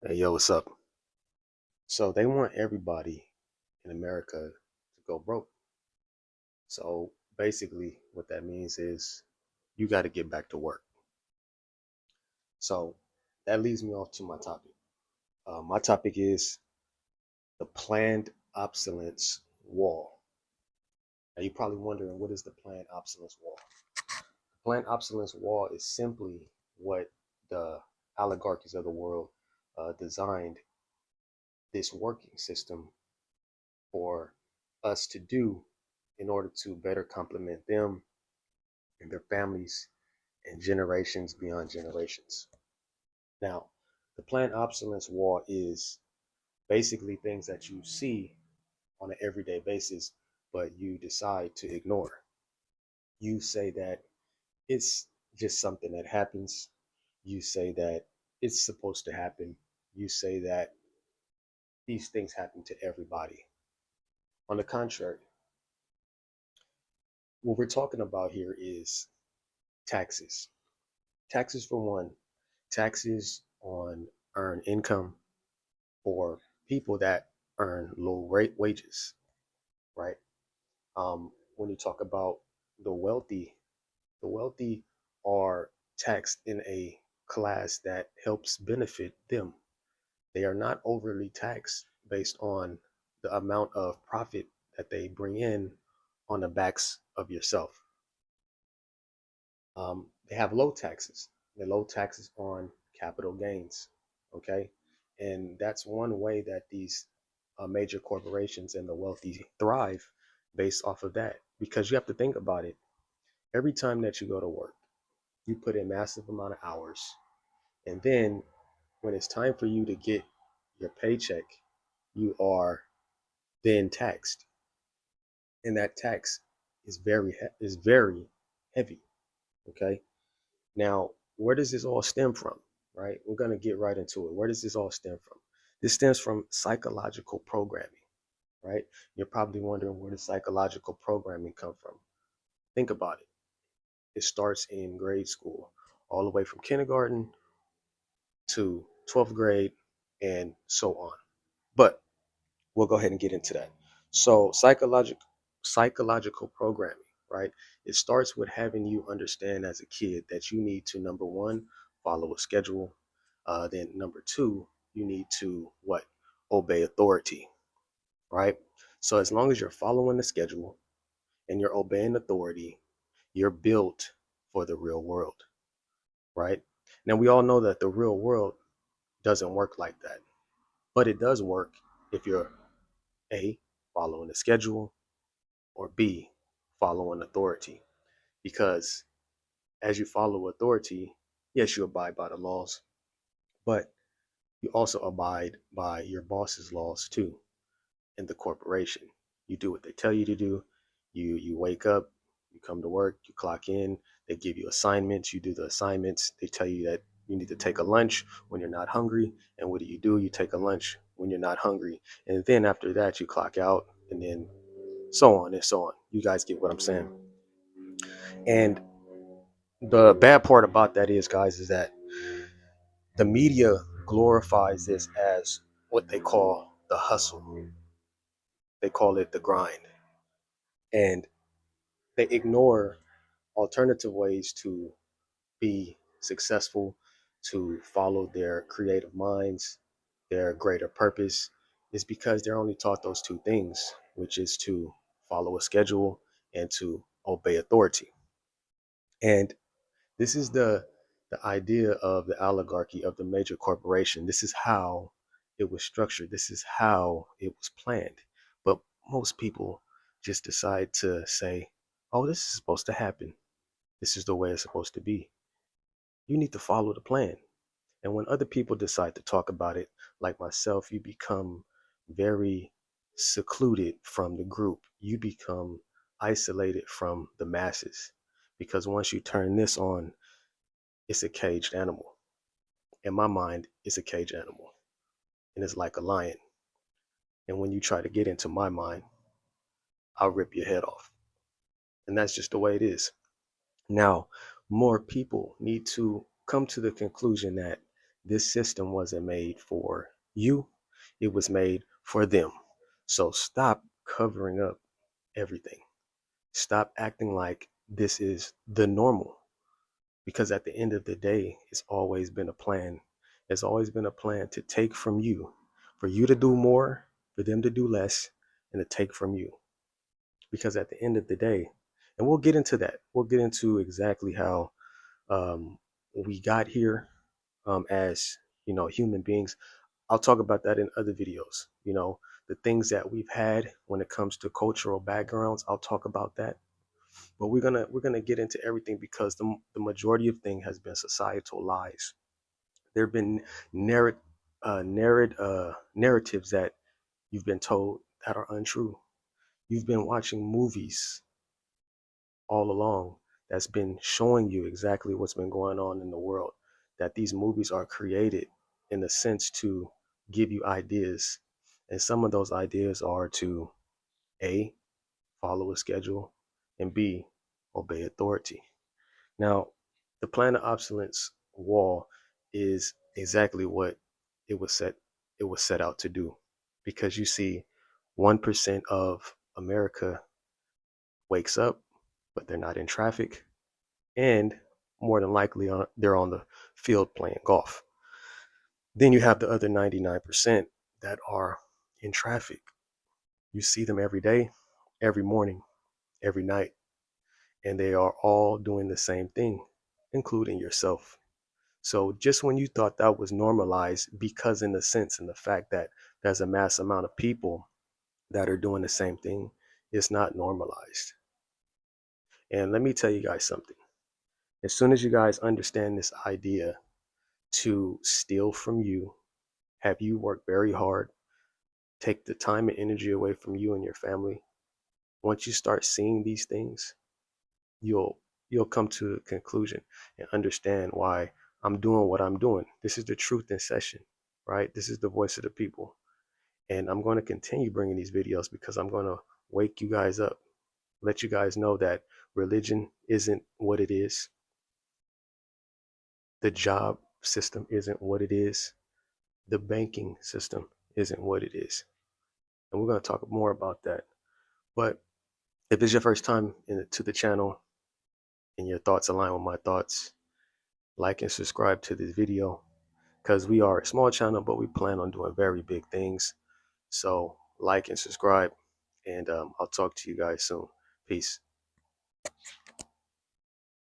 Hey, yo, what's up? So they want everybody in America to go broke. So basically, what that means is you got to get back to work. So that leads me off to my topic. My topic is the planned obsolescence wall. Now you're probably wondering, what is the planned obsolescence wall? The planned obsolescence wall is simply what the oligarchies of the world designed this working system for us to do in order to better complement them and their families and generations beyond generations. Now, the planned obsolescence wall is basically things that you see on an everyday basis, but you decide to ignore. You say that it's just something that happens. You say that it's supposed to happen. You say that these things happen to everybody. On the contrary, what we're talking about here is taxes. Taxes for one, taxes on earned income for people that earn low rate wages, right? When you talk about the wealthy are taxed in a class that helps benefit them. They are not overly taxed based on the amount of profit that they bring in on the backs of yourself. They have low taxes. They're low taxes on capital gains. Okay. And that's one way that these major corporations and the wealthy thrive based off of that. Because you have to think about it. Every time that you go to work, you put in massive amount of hours. And then when it's time for you to get your paycheck, you are then taxed. And that tax is very heavy. Okay. Now, where does this all stem from? Right? We're going to get right into it. Where does this all stem from? This stems from psychological programming, right? You're probably wondering, where does psychological programming come from? Think about it. It starts in grade school, all the way from kindergarten to 12th grade and so on. But we'll go ahead and get into that. So, psychological programming, right? It starts with having you understand as a kid that you need to, number one, follow a schedule. Then number two, you need to what? Obey authority, right? So as long as you're following the schedule and you're obeying authority, you're built for the real world, right? Now we all know that the real world doesn't work like that, but it does work if you're A, following the schedule, or B, following authority. Because as you follow authority, yes, you abide by the laws, but you also abide by your boss's laws too in the corporation. You do what they tell you to do. You wake up, you come to work, you clock in, they give you assignments, you do the assignments, they tell you that you need to take a lunch when you're not hungry. And what do? You take a lunch when you're not hungry. And then after that you clock out, and then so on and so on. You guys get what I'm saying. And the bad part about that is, guys, is that the media glorifies this as what they call the hustle. They call it the grind. And they ignore alternative ways to be successful, to follow their creative minds, their greater purpose, is because they're only taught those two things, which is to follow a schedule and to obey authority. And this is the idea of the oligarchy of the major corporation. This is how it was structured. This is how it was planned. But most people just decide to say, "Oh, this is supposed to happen. This is the way it's supposed to be." You need to follow the plan. And when other people decide to talk about it, like myself, you become very secluded from the group. You become isolated from the masses. Because once you turn this on, it's a caged animal. In my mind, it's a caged animal. And it's like a lion. And when you try to get into my mind, I'll rip your head off. And that's just the way it is. Now, more people need to come to the conclusion that This system wasn't made for you, it was made for them. So stop covering up everything. Stop acting like this is the normal, because at the end of the day, it's always been a plan. It's always been a plan to take from you, for you to do more, for them to do less, and to take from you. Because at the end of the day, and we'll get into that, we'll get into exactly how um, we got here as human beings. I'll talk about that in other videos. The things that we've had when it comes to cultural backgrounds, I'll talk about that. But we're gonna get into everything, because the majority of thing has been societal lies. There have been narratives that you've been told that are untrue. You've been watching movies all along that's been showing you exactly what's been going on in the world. That these movies are created in a sense to give you ideas. And some of those ideas are to A, follow a schedule, and B, obey authority. Now, the planet obsolescence wall is exactly what it was set out to do. Because you see, 1% of America wakes up, but they're not in traffic, and more than likely they're on the field playing golf. Then you have the other 99% that are in traffic. You see them every day, every morning, every night, and they are all doing the same thing, including yourself. So just when you thought that was normalized, because in the sense and the fact that there's a mass amount of people that are doing the same thing, it's not normalized. And let me tell you guys something. As soon as you guys understand this idea to steal from you, have you work very hard, take the time and energy away from you and your family, once you start seeing these things, you'll you'll come to a conclusion and understand why I'm doing what I'm doing. This is the truth in session, right? This is the voice of the people. And I'm going to continue bringing these videos because I'm going to wake you guys up, let you guys know that religion isn't what it is. The job system isn't what it is. The banking system isn't what it is. And we're going to talk more about that. But if it's your first time to the channel and your thoughts align with my thoughts, like and subscribe to this video, because we are a small channel, but we plan on doing very big things. So like and subscribe, and I'll talk to you guys soon. Peace.